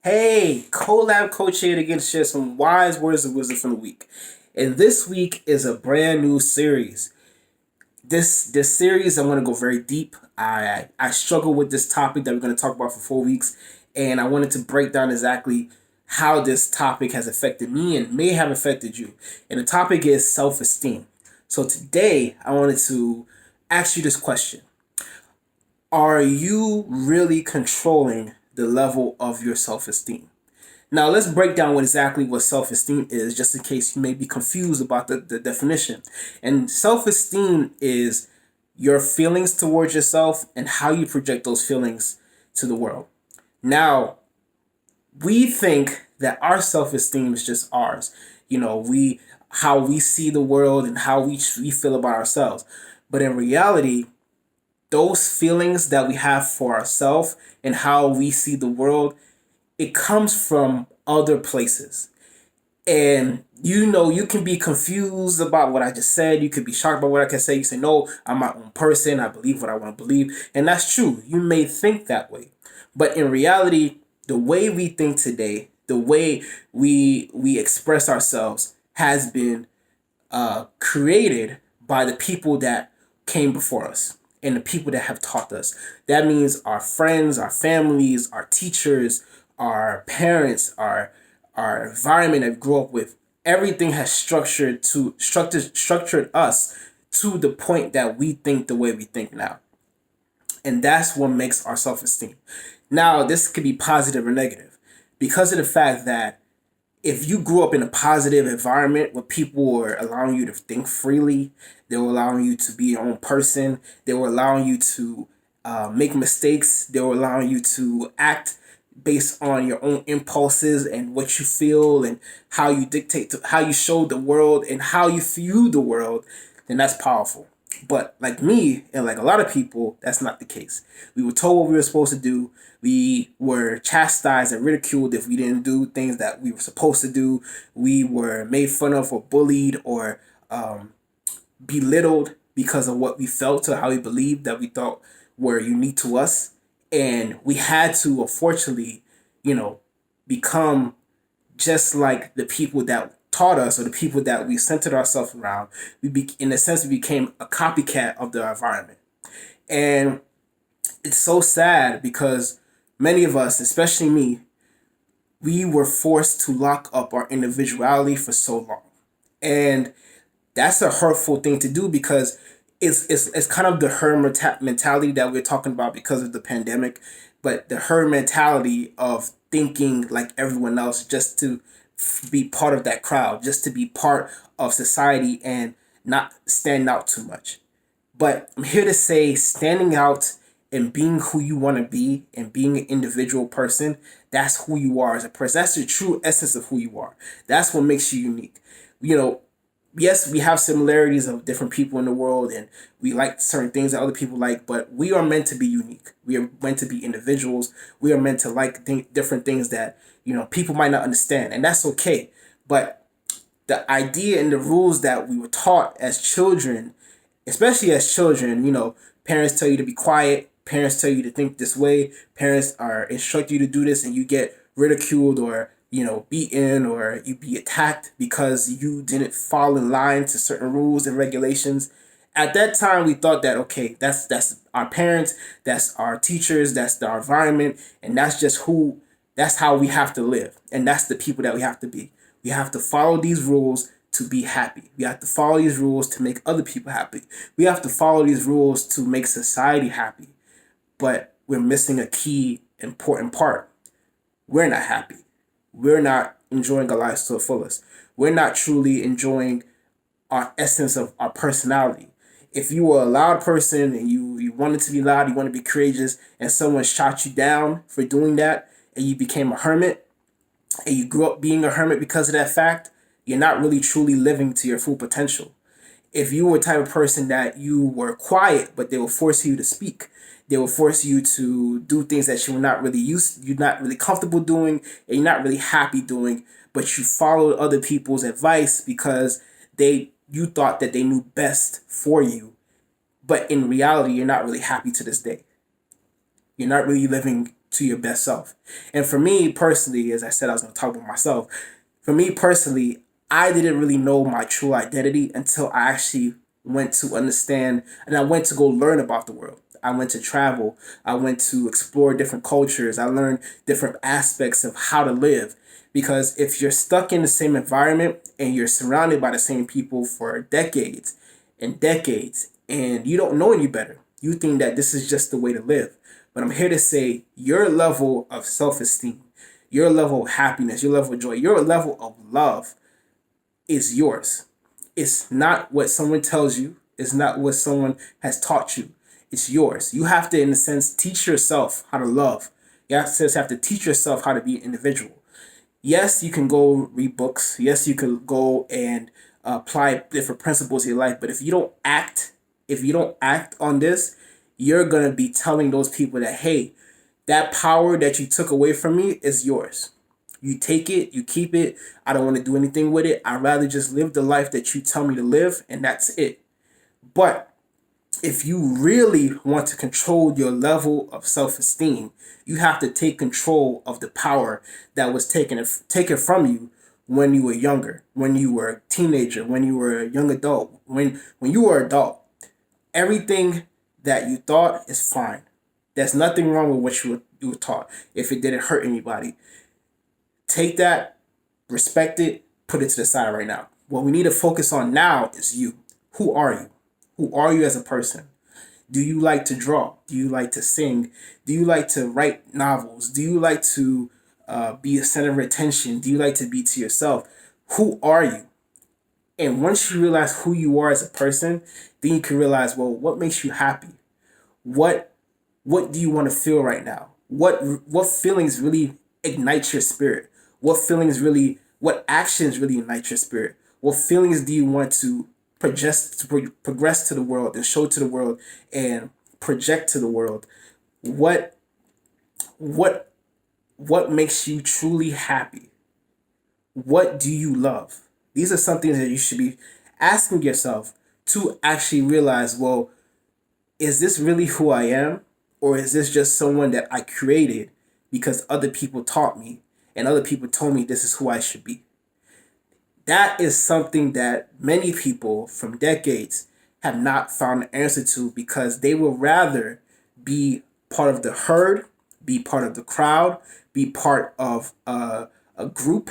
Hey, collab coach here to get to share some wise words of wisdom from the week. And this week is a brand new series. This series I'm going to go very deep. I struggle with this topic that we're going to talk about for 4 weeks, and I wanted to break down exactly how this topic has affected me and may have affected you. And the topic is self-esteem. So today I wanted to ask you this question: are you really controlling the level of your self-esteem? Now, let's break down what self esteem is, just in case you may be confused about the definition. And self esteem is your feelings towards yourself and how you project those feelings to the world. Now, we think that our self esteem is just ours. How we see the world and how we feel about ourselves. But in reality, those feelings that we have for ourselves and how we see the world, it comes from other places. And you can be confused about what I just said. You could be shocked by what I can say. You say, no, I'm my own person. I believe what I want to believe. And that's true. You may think that way. But in reality, the way we think today, the way we express ourselves has been created by the people that came before us and the people that have taught us. That means our friends, our families, our teachers, our parents, our environment that we grew up with. Everything has structured us to the point that we think the way we think now. And that's what makes our self-esteem. Now, this could be positive or negative because of the fact that if you grew up in a positive environment where people were allowing you to think freely, they were allowing you to be your own person, they were allowing you to make mistakes, they were allowing you to act based on your own impulses and what you feel and how you dictate to how you show the world and how you view the world, then that's powerful. But like me and like a lot of people, that's not the case. We were told what we were supposed to do. We were chastised and ridiculed if we didn't do things that we were supposed to do. We were made fun of or bullied or belittled because of what we felt or how we believed that we thought were unique to us. And we had to, unfortunately, you know, become just like the people that taught us or the people that we centered ourselves around. In a sense, we became a copycat of the environment. And it's so sad because many of us, especially me, we were forced to lock up our individuality for so long. And that's a hurtful thing to do because it's kind of the mentality that we're talking about because of the pandemic, but the herd mentality of thinking like everyone else just to be part of that crowd, just to be part of society and not stand out too much. But I'm here to say standing out and being who you want to be and being an individual person, that's who you are as a person. That's the true essence of who you are. That's what makes you unique. You know, yes, we have similarities of different people in the world and we like certain things that other people like, but we are meant to be unique. We are meant to be individuals. We are meant to like different things that, people might not understand, and that's okay. But the idea and the rules that we were taught as children, especially as children, parents tell you to be quiet, parents tell you to think this way, parents are instruct you to do this, and you get ridiculed or beaten or you be attacked because you didn't fall in line to certain rules and regulations. At that time, we thought that okay, that's our parents, that's our teachers, that's our environment, and that's how we have to live, and that's the people that we have to be. We have to follow these rules to be happy. We have to follow these rules to make other people happy. We have to follow these rules to make society happy. But we're missing a key important part. We're not happy. We're not enjoying our lives to the fullest. We're not truly enjoying our essence of our personality. If you were a loud person and you wanted to be loud, you want to be courageous, and someone shot you down for doing that, and you became a hermit, and you grew up being a hermit because of that fact, you're not really truly living to your full potential. If you were the type of person that you were quiet, but they will force you to speak, they will force you to do things that you're not really comfortable doing, and you're not really happy doing, but you followed other people's advice because you thought that they knew best for you. But in reality, you're not really happy to this day. You're not really living to your best self. And for me personally, as I said, I was going to talk about myself. For me personally, I didn't really know my true identity until I actually went to understand and I went to go learn about the world. I went to travel. I went to explore different cultures. I learned different aspects of how to live. Because if you're stuck in the same environment and you're surrounded by the same people for decades and decades and you don't know any better, you think that this is just the way to live. But I'm here to say your level of self esteem, your level of happiness, your level of joy, your level of love is yours. It's not what someone tells you, it's not what someone has taught you. It's yours. You have to, in a sense, teach yourself how to love. You have to teach yourself how to be an individual. Yes, you can go read books. Yes, you can go and apply different principles in your life. But if you don't act on this, you're gonna be telling those people that, hey, that power that you took away from me is yours. You take it, you keep it. I don't want to do anything with it. I'd rather just live the life that you tell me to live, and that's it. But if you really want to control your level of self-esteem, you have to take control of the power that was taken from you when you were younger, when you were a teenager, when you were a young adult, when you were an adult. Everything that you thought is fine. There's nothing wrong with what you were taught if it didn't hurt anybody. Take that, respect it, put it to the side right now. What we need to focus on now is you. Who are you? Who are you as a person? Do you like to draw? Do you like to sing? Do you like to write novels? Do you like to be a center of attention? Do you like to be to yourself? Who are you? And once you realize who you are as a person, then you can realize, well, what makes you happy? What what do you want to feel right now? What feelings really ignite your spirit? What actions really ignite your spirit? What feelings do you want to progress to the world and show to the world and project to the world? What what what makes you truly happy? What do you love? These are some things that you should be asking yourself to actually realize, well, is this really who I am? Or is this just someone that I created because other people taught me and other people told me this is who I should be? That is something that many people from decades have not found an answer to because they would rather be part of the herd, be part of the crowd, be part of a group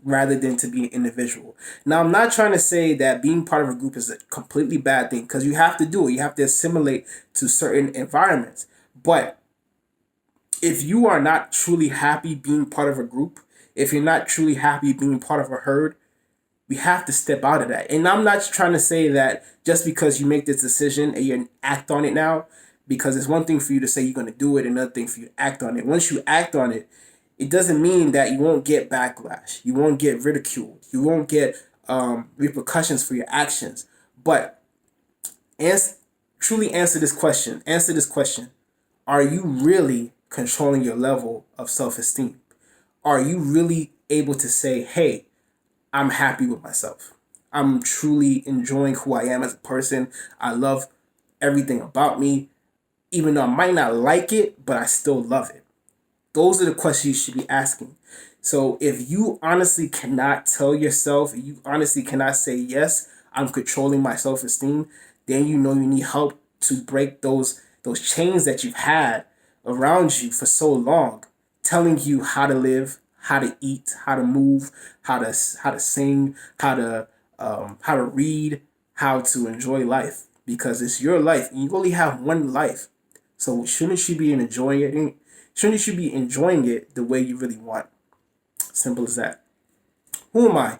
rather than to be an individual. Now, I'm not trying to say that being part of a group is a completely bad thing because you have to do it. You have to assimilate to certain environments. But if you are not truly happy being part of a group, if you're not truly happy being part of a herd, we have to step out of that. And I'm not trying to say that just because you make this decision and you act on it now, because it's one thing for you to say you're going to do it, another thing for you to act on it. Once you act on it, it doesn't mean that you won't get backlash. You won't get ridiculed. You won't get repercussions for your actions. But truly answer this question. Answer this question. Are you really controlling your level of self-esteem? Are you really able to say, hey, I'm happy with myself. I'm truly enjoying who I am as a person. I love everything about me. Even though I might not like it, but I still love it. Those are the questions you should be asking. So if you honestly cannot tell yourself, you honestly cannot say, yes, I'm controlling my self-esteem, then you know you need help to break those chains that you've had around you for so long, telling you how to live, how to eat, how to move, how to sing, how to read, how to enjoy life. Because it's your life. And you only have one life. So shouldn't you be enjoying it? Shouldn't you be enjoying it the way you really want? Simple as that. Who am I?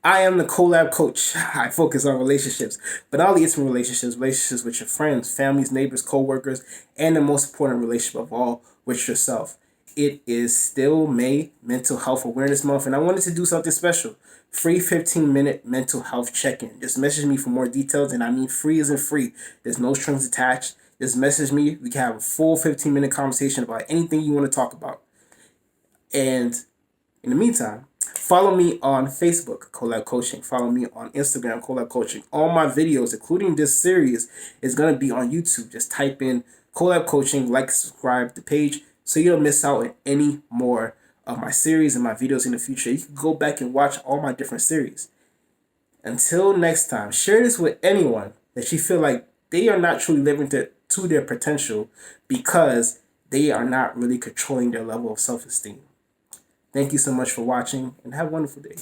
I am the collab coach. I focus on relationships, but not only intimate relationships, relationships with your friends, families, neighbors, co-workers, and the most important relationship of all, with yourself. It is still May, Mental Health Awareness Month, and I wanted to do something special. Free 15-minute mental health check-in. Just message me for more details, and I mean free isn't free. There's no strings attached. Just message me. We can have a full 15-minute conversation about anything you want to talk about. And in the meantime, follow me on Facebook, Collab Coaching. Follow me on Instagram, Collab Coaching. All my videos, including this series, is going to be on YouTube. Just type in Collab Coaching, like, subscribe the page. so you don't miss out on any more of my series and my videos in the future. You can go back and watch all my different series. Until next time, share this with anyone that you feel like they are not truly living to their potential because they are not really controlling their level of self esteem. Thank you so much for watching and have a wonderful day.